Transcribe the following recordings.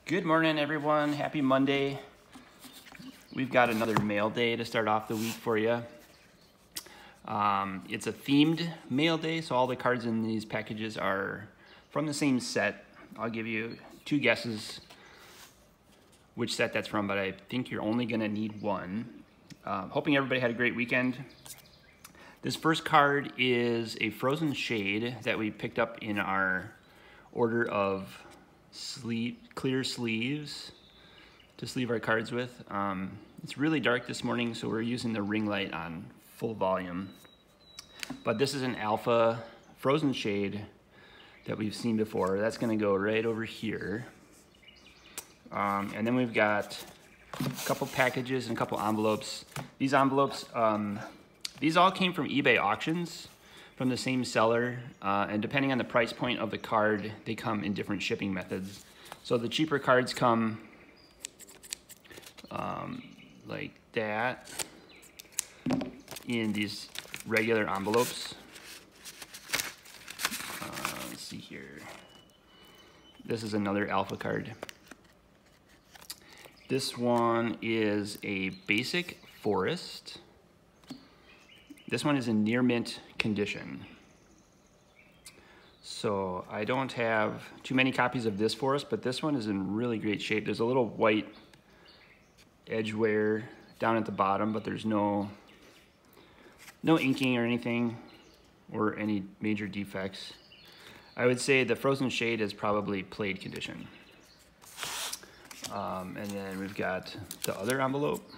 Good morning, everyone. Happy Monday. We've got another mail day to start off the week for you. It's a themed mail day, so all the cards in these packages are from the same set. I'll give you two guesses which set that's from, but I think you're only going to need one. Hoping everybody had a great weekend. This first card is a Frozen Shade that we picked up in our order of clear sleeves to sleeve our cards with. It's really dark this morning, so we're using the ring light on full volume. But this is an alpha Frozen Shade that we've seen before. That's going to go right over here. And then we've got a couple packages and a couple envelopes. These envelopes, these all came from eBay auctions from the same seller, and depending on the price point of the card, they come in different shipping methods. So the cheaper cards come like that in these regular envelopes. Let's see here. This is another alpha card. This one is a basic forest. This one is in near mint condition. So I don't have too many copies of this forest, but this one is in really great shape. There's a little white edge wear down at the bottom, but there's no inking or anything or any major defects. I would say the Frozen Shade is probably played condition. And then we've got the other envelope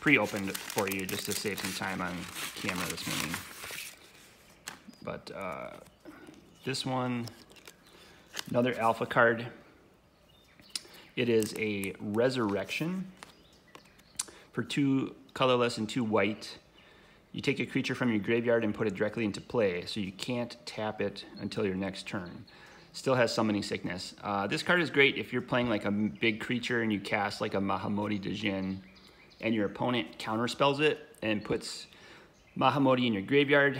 pre-opened for you just to save some time on camera this morning. But this one, another alpha card. It is a Resurrection for 2 colorless and 2 white. You take a creature from your graveyard and put it directly into play, so you can't tap it until your next turn. Still has summoning sickness. This card is great if you're playing like a big creature and you cast like a Mahamoti Djinn, and your opponent counterspells it and puts Mahamoti in your graveyard.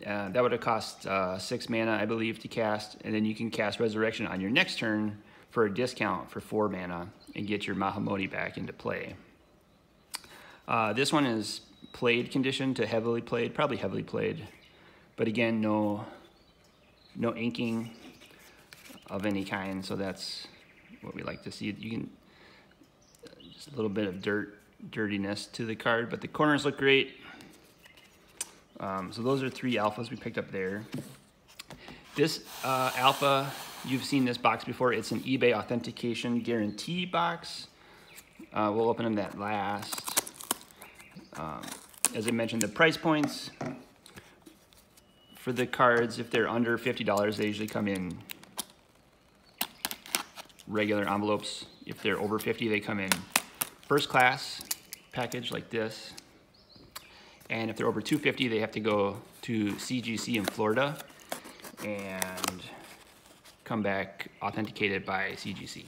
That would have cost 6 mana, I believe, to cast, and then you can cast Resurrection on your next turn for a discount for 4 mana and get your Mahamoti back into play. This one is played condition to heavily played, probably heavily played, but again, no inking of any kind, so that's what we like to see. You can just a little bit of dirtiness to the card, but the corners look great. So those are 3 alphas we picked up there. This alpha, you've seen this box before. It's an eBay authentication guarantee box. We'll open them that last. As I mentioned, the price points for the cards, if they're under $50, they usually come in regular envelopes. If they're over 50, they come in first class package like this. And if they're over 250, they have to go to CGC in Florida and come back authenticated by CGC.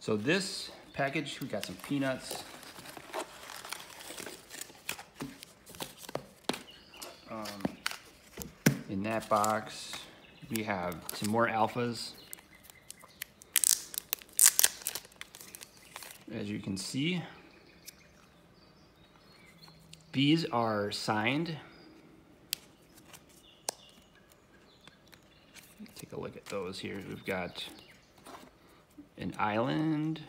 So this package, we got some peanuts. In that box, we have some more alphas. As you can see, these are signed. Take a look at those here. We've got an island,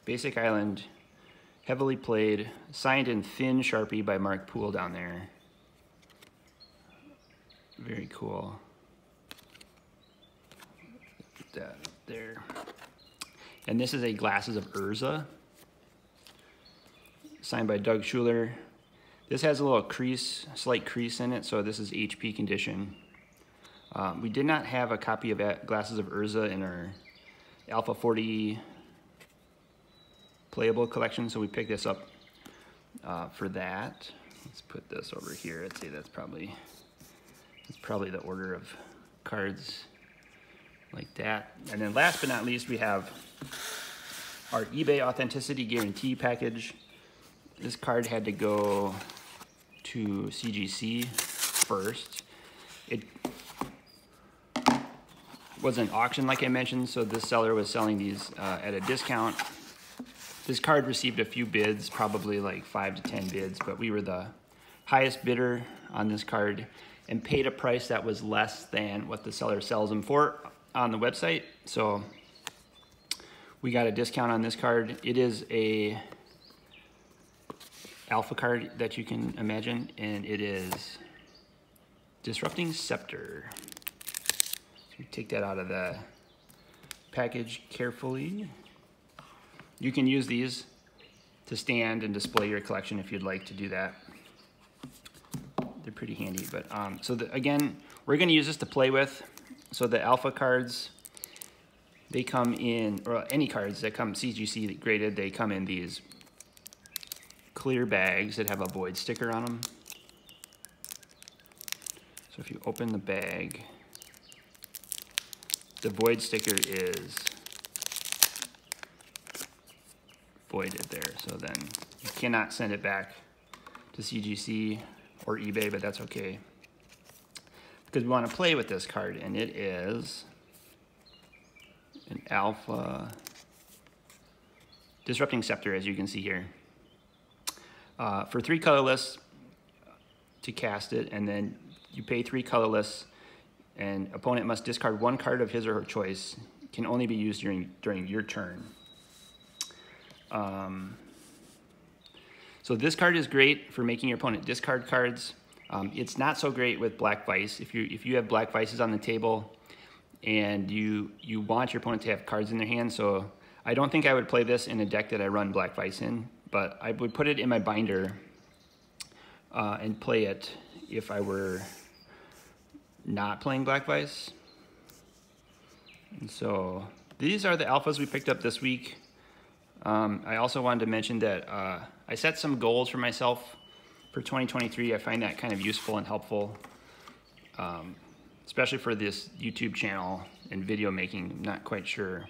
basic island, heavily played, signed in thin Sharpie by Mark Poole down there. Very cool. Put that up there. And this is a Glasses of Urza, signed by Doug Schuler. This has a little crease, slight crease in it, so this is HP condition. We did not have a copy of Glasses of Urza in our Alpha 40 playable collection, so we picked this up for that. Let's put this over here. I'd say that's probably the order of cards like that. And then last but not least, we have our eBay Authenticity Guarantee package. This card had to go to CGC first. was an auction, like I mentioned, so this seller was selling these at a discount. This card received a few bids, probably like 5 to 10 bids, but we were the highest bidder on this card and paid a price that was less than what the seller sells them for on the website. So we got a discount on this card. It is a alpha card that you can imagine, and it is Disrupting Scepter. So take that out of the package carefully. You can use these to stand and display your collection if you'd like to do that. They're pretty handy, but so again, we're gonna use this to play with. So the alpha cards, they come in, or any cards that come CGC graded, they come in these clear bags that have a void sticker on them. So if you open the bag, the void sticker is voided there. So then you cannot send it back to CGC or eBay, but that's okay. Because we want to play with this card, and it is an alpha Disrupting Scepter, as you can see here. For 3 colorless to cast it, and then you pay 3 colorless, and opponent must discard 1 card of his or her choice. Can only be used during your turn. So this card is great for making your opponent discard cards. It's not so great with black vice. If you have black vices on the table and you want your opponent to have cards in their hand, so I don't think I would play this in a deck that I run black vice in, but I would put it in my binder and play it if I were not playing black vice. And so these are the alphas we picked up this week. I also wanted to mention that I set some goals for myself for 2023. I find that kind of useful and helpful, especially for this YouTube channel and video making. I'm not quite sure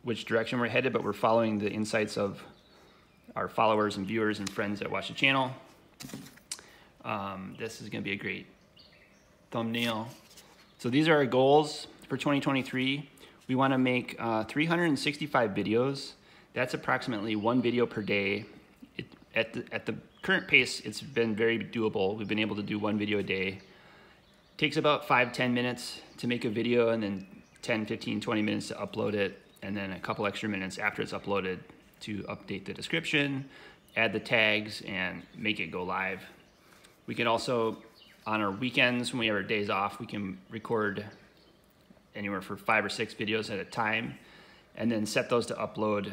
which direction we're headed, but we're following the insights of our followers and viewers and friends that watch the channel. This is going to be a great thumbnail. So these are our goals for 2023. We want to make 365 videos. That's approximately 1 video per day. At the current pace, it's been very doable. We've been able to do 1 video a day. It takes about 5-10 minutes to make a video, and then 10, 15, 20 minutes to upload it, and then a couple extra minutes after it's uploaded to update the description, add the tags, and make it go live. We can also, on our weekends, when we have our days off, we can record anywhere for 5 or 6 videos at a time, and then set those to upload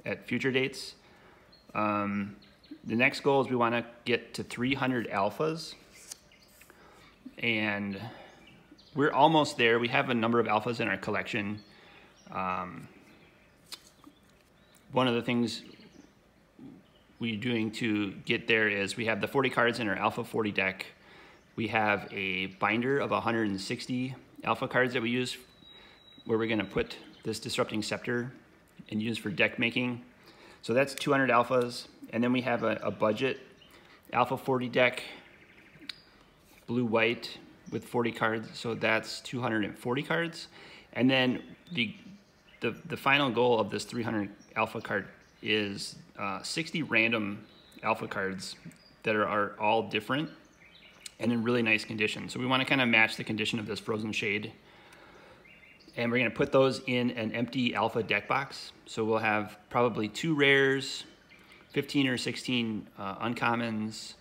at future dates. The next goal is we want to get to 300 alphas, and we're almost there. We have a number of alphas in our collection. One of the things we're doing to get there is we have the 40 cards in our Alpha 40 deck. We have a binder of 160 alpha cards that we use, where we're going to put this Disrupting Scepter and use for deck making. So that's 200 alphas. And then we have a budget Alpha 40 deck, blue-white with 40 cards. So that's 240 cards. And then the final goal of this 300 alpha card is 60 random alpha cards that are all different and in really nice condition. So we want to kind of match the condition of this Frozen Shade. And we're going to put those in an empty alpha deck box. So we'll have probably 2 rares, 15 or 16 uncommons,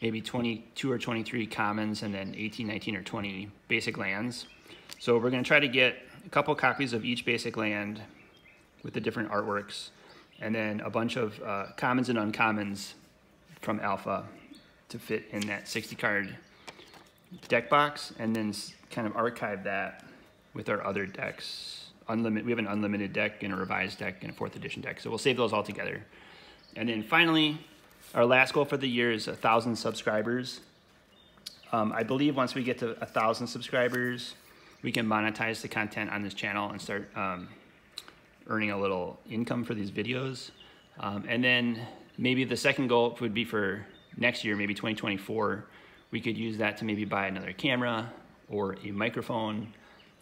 maybe 22 or 23 commons, and then 18, 19, or 20 basic lands. So we're going to try to get a couple copies of each basic land with the different artworks, and then a bunch of commons and uncommons from alpha to fit in that 60 card deck box, and then kind of archive that with our other decks. We have an unlimited deck and a revised deck and a 4th edition deck, so we'll save those all together. And then finally, our last goal for the year is 1,000 subscribers. I believe once we get to 1,000 subscribers, we can monetize the content on this channel and start earning a little income for these videos. And then maybe the second goal would be for next year, maybe 2024, we could use that to maybe buy another camera or a microphone,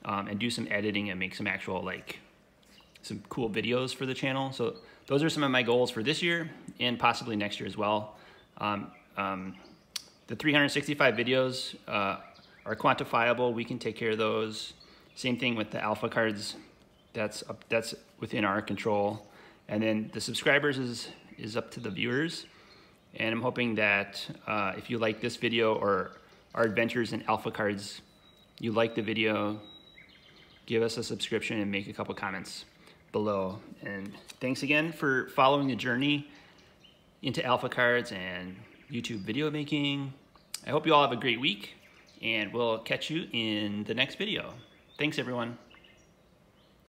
and do some editing and make some actual, like, some cool videos for the channel. So those are some of my goals for this year and possibly next year as well. The 365 videos are quantifiable. We can take care of those. Same thing with the alpha cards. That's within our control. And then the subscribers is up to the viewers. And I'm hoping that if you like this video or our adventures in alpha cards, you like the video, give us a subscription and make a couple comments below. And thanks again for following the journey into alpha cards and YouTube video making. I hope you all have a great week, and we'll catch you in the next video. Thanks, everyone.